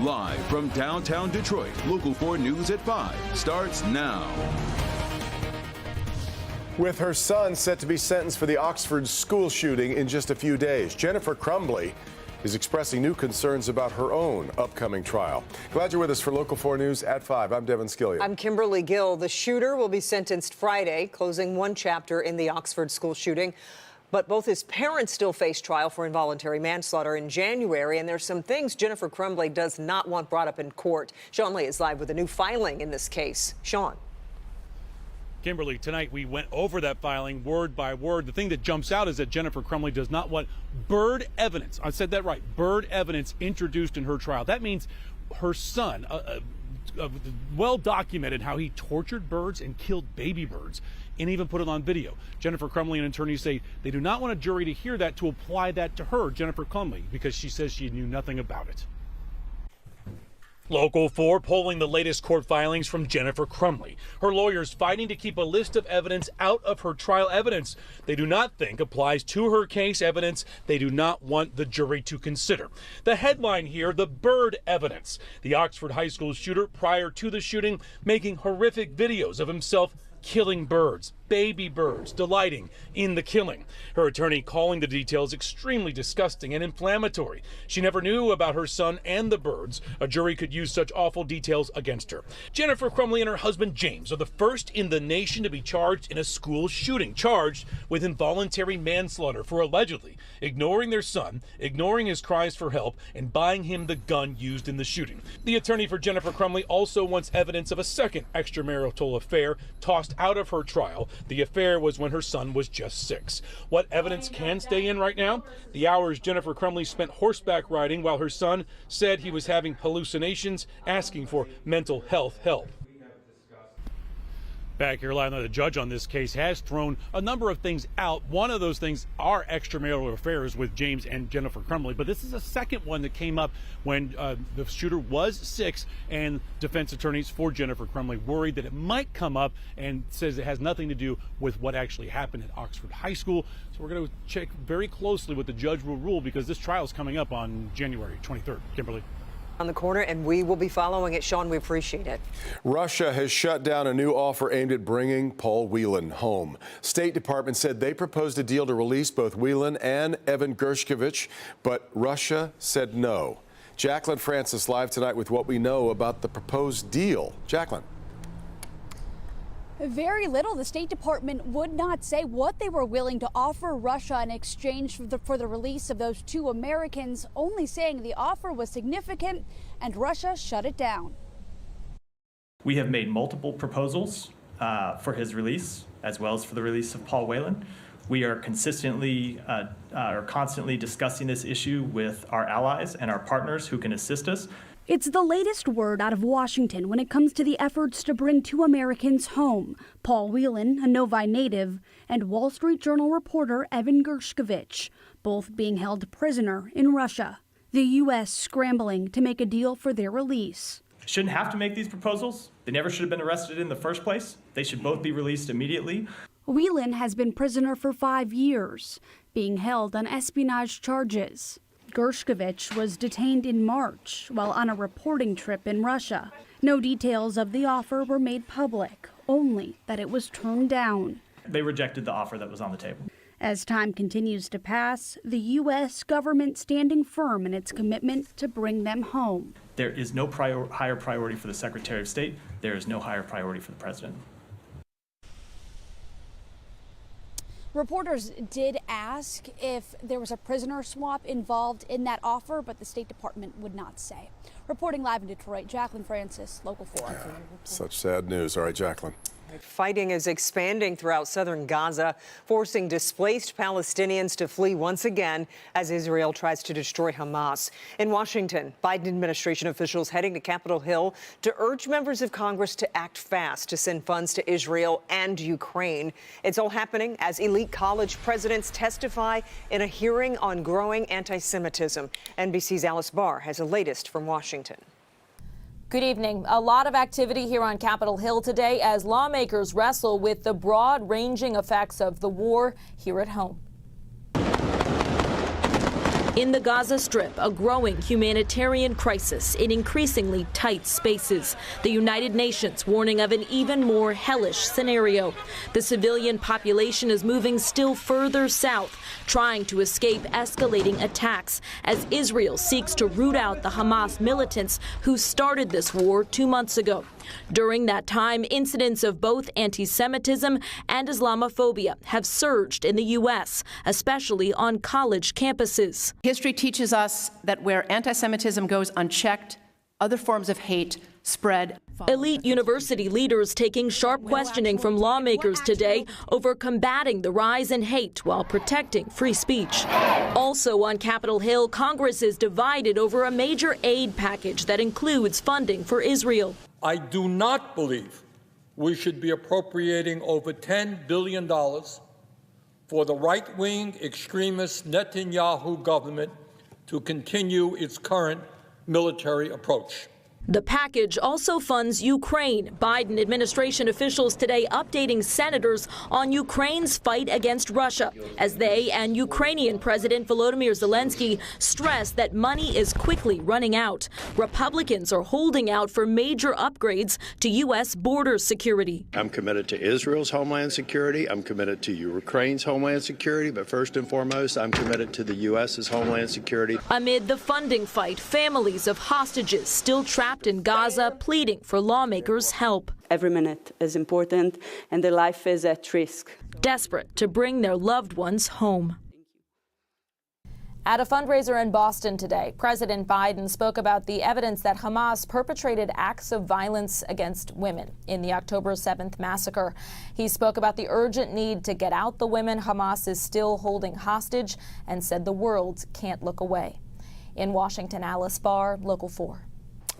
Live from downtown Detroit, Local 4 News at 5 starts now. With her son set to be sentenced for the Oxford school shooting in just a few days, Jennifer Crumbley is expressing new concerns about her own upcoming trial. Glad you're with us for Local 4 News at 5. I'm Devin Skillion. I'm Kimberly Gill. The shooter will be sentenced Friday, closing one chapter in the Oxford school shooting. But both his parents still face trial for involuntary manslaughter in January, and there's some things Jennifer Crumbley does not want brought up in court. Sean Lee is live with a new filing in this case. Sean. Kimberly, tonight we went over that filing word by word. The thing that jumps out is that Jennifer Crumbley does not want bird evidence. I said that right. Bird evidence introduced in her trial. That means her son, well documented how he tortured birds and killed baby birds and even put it on video. Jennifer Crumbley and attorneys say they do not want a jury to hear that to apply that to her, Jennifer Crumbley, because she says she knew nothing about it. Local 4 polling the latest court filings from Jennifer Crumbley. Her lawyers fighting to keep a list of evidence out of her trial evidence they do not think applies to her case, evidence they do not want the jury to consider. The headline here, the bird evidence. The Oxford high school shooter, prior to the shooting, making horrific videos of himself killing birds, baby birds, delighting in the killing. Her attorney calling the details extremely disgusting and inflammatory. She never knew about her son and the birds. A jury could use such awful details against her. Jennifer Crumbley and her husband James are the first in the nation to be charged in a school shooting, charged with involuntary manslaughter for allegedly ignoring their son, ignoring his cries for help, and buying him the gun used in the shooting. The attorney for Jennifer Crumbley also wants evidence of a second extramarital affair tossed out of her trial. The affair was when her son was just 6. What evidence can stay in right now? The hours Jennifer Crumbley spent horseback riding while her son said he was having hallucinations, asking for mental health help. Back here live, the judge on this case has thrown a number of things out. One of those things are extramarital affairs with James and Jennifer Crumbley, but this is a second one that came up when the shooter was 6, and defense attorneys for Jennifer Crumbley worried that it might come up, and says it has nothing to do with what actually happened at Oxford High School. So we're going to check very closely what the judge will rule, because this trial is coming up on January 23rd. Kimberly. On the corner, and we will be following it. Sean, we appreciate it. Russia has shut down a new offer aimed at bringing Paul Whelan home. State Department said they proposed a deal to release both Whelan and Evan Gershkovich, but Russia said no. Jaclyn Francis live tonight with what we know about the proposed deal. Jaclyn. Very little. The State Department would not say what they were willing to offer Russia in exchange for the release of those 2 Americans, only saying the offer was significant and Russia shut it down. We have made multiple proposals for his release, as well as for the release of Paul Whelan. We are constantly discussing this issue with our allies and our partners who can assist us. It's the latest word out of Washington when it comes to the efforts to bring 2 Americans home, Paul Whelan, a Novi native, and Wall Street Journal reporter Evan Gershkovich, both being held prisoner in Russia. The U.S. scrambling to make a deal for their release. Shouldn't have to make these proposals. They never should have been arrested in the first place. They should both be released immediately. Whelan has been prisoner for 5 years, being held on espionage charges. Gershkovich was detained in March while on a reporting trip in Russia. No details of the offer were made public, only that it was turned down. They rejected the offer that was on the table. As time continues to pass, the U.S. government standing firm in its commitment to bring them home. There is no higher priority for the Secretary of State. There is no higher priority for the President. Reporters did ask if there was a prisoner swap involved in that offer, but the State Department would not say. Reporting live in Detroit, Jaclyn Francis, Local 4. Such sad news. All right, Jaclyn. Fighting is expanding throughout southern Gaza, forcing displaced Palestinians to flee once again as Israel tries to destroy Hamas. In Washington, Biden administration officials heading to Capitol Hill to urge members of Congress to act fast to send funds to Israel and Ukraine. It's all happening as elite college presidents testify in a hearing on growing anti-Semitism. NBC's Alice Barr has the latest from Washington. Good evening. A lot of activity here on Capitol Hill today as lawmakers wrestle with the broad-ranging effects of the war here at home. In the Gaza Strip, a growing humanitarian crisis in increasingly tight spaces. The United Nations warning of an even more hellish scenario. The civilian population is moving still further south, trying to escape escalating attacks as Israel seeks to root out the Hamas militants who started this war 2 months ago. During that time, incidents of both anti-Semitism and Islamophobia have surged in the U.S., especially on college campuses. History teaches us that where anti-Semitism goes unchecked, other forms of hate spread. Elite university leaders taking sharp questioning from lawmakers today over combating the rise in hate while protecting free speech. Also on Capitol Hill, Congress is divided over a major aid package that includes funding for Israel. I do not believe we should be appropriating over $10 billion for the right-wing extremist Netanyahu government to continue its current military approach. The package also funds Ukraine. Biden administration officials today updating senators on Ukraine's fight against Russia as they and Ukrainian President Volodymyr Zelensky stress that money is quickly running out. Republicans are holding out for major upgrades to U.S. border security. I'm committed to Israel's homeland security. I'm committed to Ukraine's homeland security. But first and foremost, I'm committed to the U.S.'s homeland security. Amid the funding fight, families of hostages still trapped in Gaza pleading for lawmakers' help. Every minute is important and their life is at risk. Desperate to bring their loved ones home. At a fundraiser in Boston today, President Biden spoke about the evidence that Hamas perpetrated acts of violence against women in the October 7th massacre. He spoke about the urgent need to get out the women Hamas is still holding hostage and said the world can't look away. In Washington, Alice Barr, Local 4.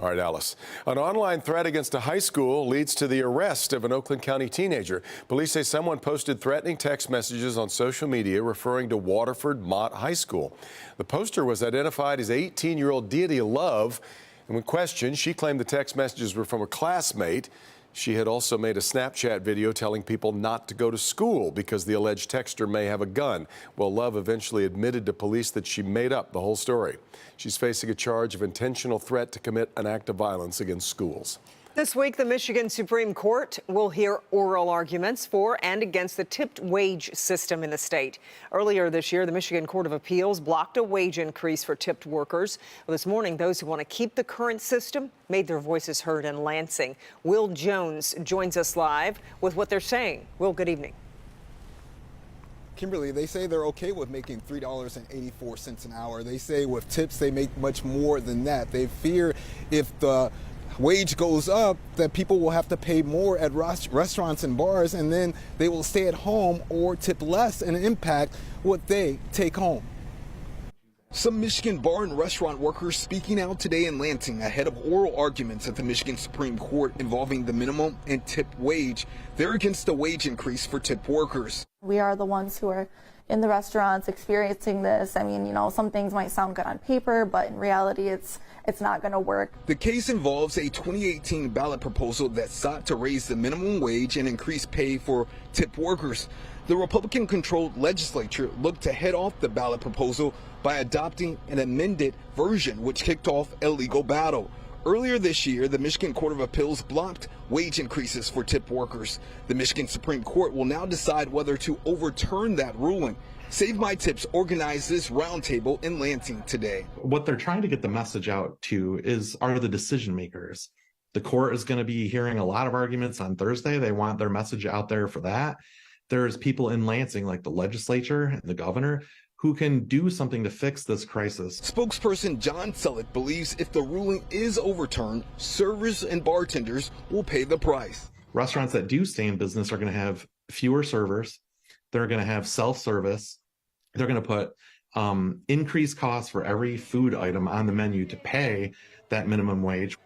All right, Alice. An online threat against a high school leads to the arrest of an Oakland County teenager. Police say someone posted threatening text messages on social media referring to Waterford Mott High School. The poster was identified as 18-year-old Deity Love, and when questioned, she claimed the text messages were from a classmate. She had also made a Snapchat video telling people not to go to school because the alleged texter may have a gun. Well, Love eventually admitted to police that she made up the whole story. She's facing a charge of intentional threat to commit an act of violence against schools. This week, the Michigan Supreme Court will hear oral arguments for and against the tipped wage system in the state. Earlier this year, the Michigan Court of Appeals blocked a wage increase for tipped workers. Well, this morning, those who want to keep the current system made their voices heard in Lansing. Will Jones joins us live with what they're saying. Will, good evening. Kimberly, they say they're okay with making $3.84 an hour. They say with tips, they make much more than that. They fear if the wage goes up that people will have to pay more at restaurants and bars, and then they will stay at home or tip less and impact what they take home. Some Michigan bar and restaurant workers speaking out today in Lansing ahead of oral arguments at the Michigan Supreme Court involving the minimum and tip wage. They're against the wage increase for tip workers. We are the ones who are in the restaurants experiencing this. I mean, you know, some things might sound good on paper, but in reality, it's not going to work. The case involves a 2018 ballot proposal that sought to raise the minimum wage and increase pay for tip workers. The Republican-controlled legislature looked to head off the ballot proposal by adopting an amended version, which kicked off a legal battle. Earlier this year, the Michigan Court of Appeals blocked wage increases for tip workers. The Michigan Supreme Court will now decide whether to overturn that ruling. Save My Tips organized this roundtable in Lansing today. What they're trying to get the message out to are the decision makers. The court is going to be hearing a lot of arguments on Thursday. They want their message out there for that. There's people in Lansing, like the legislature and the governor, who can do something to fix this crisis. Spokesperson John Selleck believes if the ruling is overturned, servers and bartenders will pay the price. Restaurants that do stay in business are going to have fewer servers. They're going to have self-service. They're going to put increased costs for every food item on the menu to pay that minimum wage.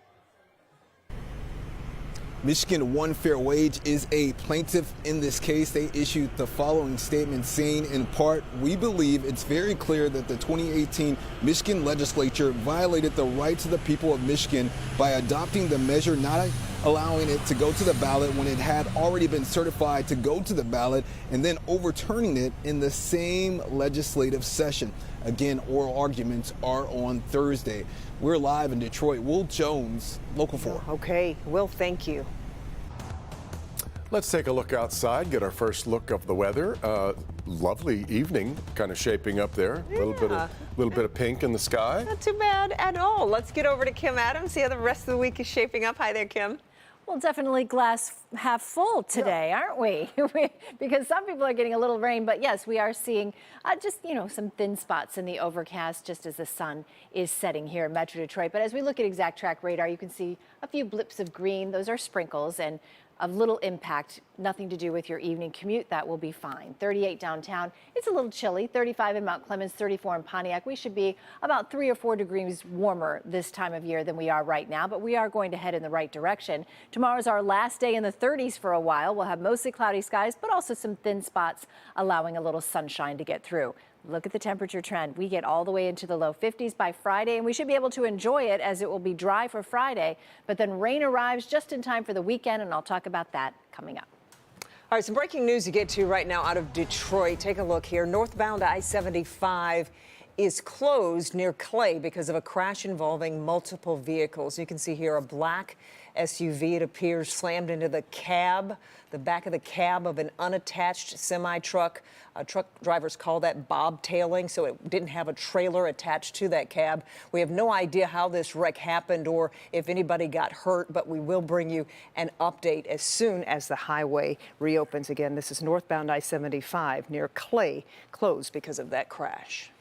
Michigan One Fair Wage is a plaintiff in this case. They issued the following statement saying, in part, we believe it's very clear that the 2018 Michigan legislature violated the rights of the people of Michigan by adopting the measure not allowing it to go to the ballot when it had already been certified to go to the ballot, and then overturning it in the same legislative session. Again, oral arguments are on Thursday. We're live in Detroit. Will Jones, Local 4. Okay, Will, thank you. Let's take a look outside, get our first look of the weather. Lovely evening kind of shaping up there. A little bit of pink in the sky. Not too bad at all. Let's get over to Kim Adams, see how the rest of the week is shaping up. Hi there, Kim. Well, definitely glass half full today, aren't we? Because some people are getting a little rain, but yes, we are seeing just, some thin spots in the overcast just as the sun is setting here in Metro Detroit. But as we look at exact track radar, you can see a few blips of green. Those are sprinkles and of little impact, nothing to do with your evening commute. That will be fine. 38 downtown. It's a little chilly. 35 in Mount Clemens, 34 in Pontiac. We should be about 3 or 4 degrees warmer this time of year than we are right now, but we are going to head in the right direction. Tomorrow's our last day in the 30s for a while. We'll have mostly cloudy skies, but also some thin spots, allowing a little sunshine to get through. Look at the temperature trend. We get all the way into the low 50s by Friday, and we should be able to enjoy it as it will be dry for Friday. But then rain arrives just in time for the weekend, and I'll talk about that coming up. All right, some breaking news to get to right now out of Detroit. Take a look here. Northbound I-75 is closed near Clay because of a crash involving multiple vehicles. You can see here a black SUV, it appears, slammed into the back of the cab of an unattached semi-truck. Truck drivers call that bobtailing, so it didn't have a trailer attached to that cab. We have no idea how this wreck happened or if anybody got hurt, but we will bring you an update as soon as the highway reopens again. This is northbound I-75 near Clay, closed because of that crash.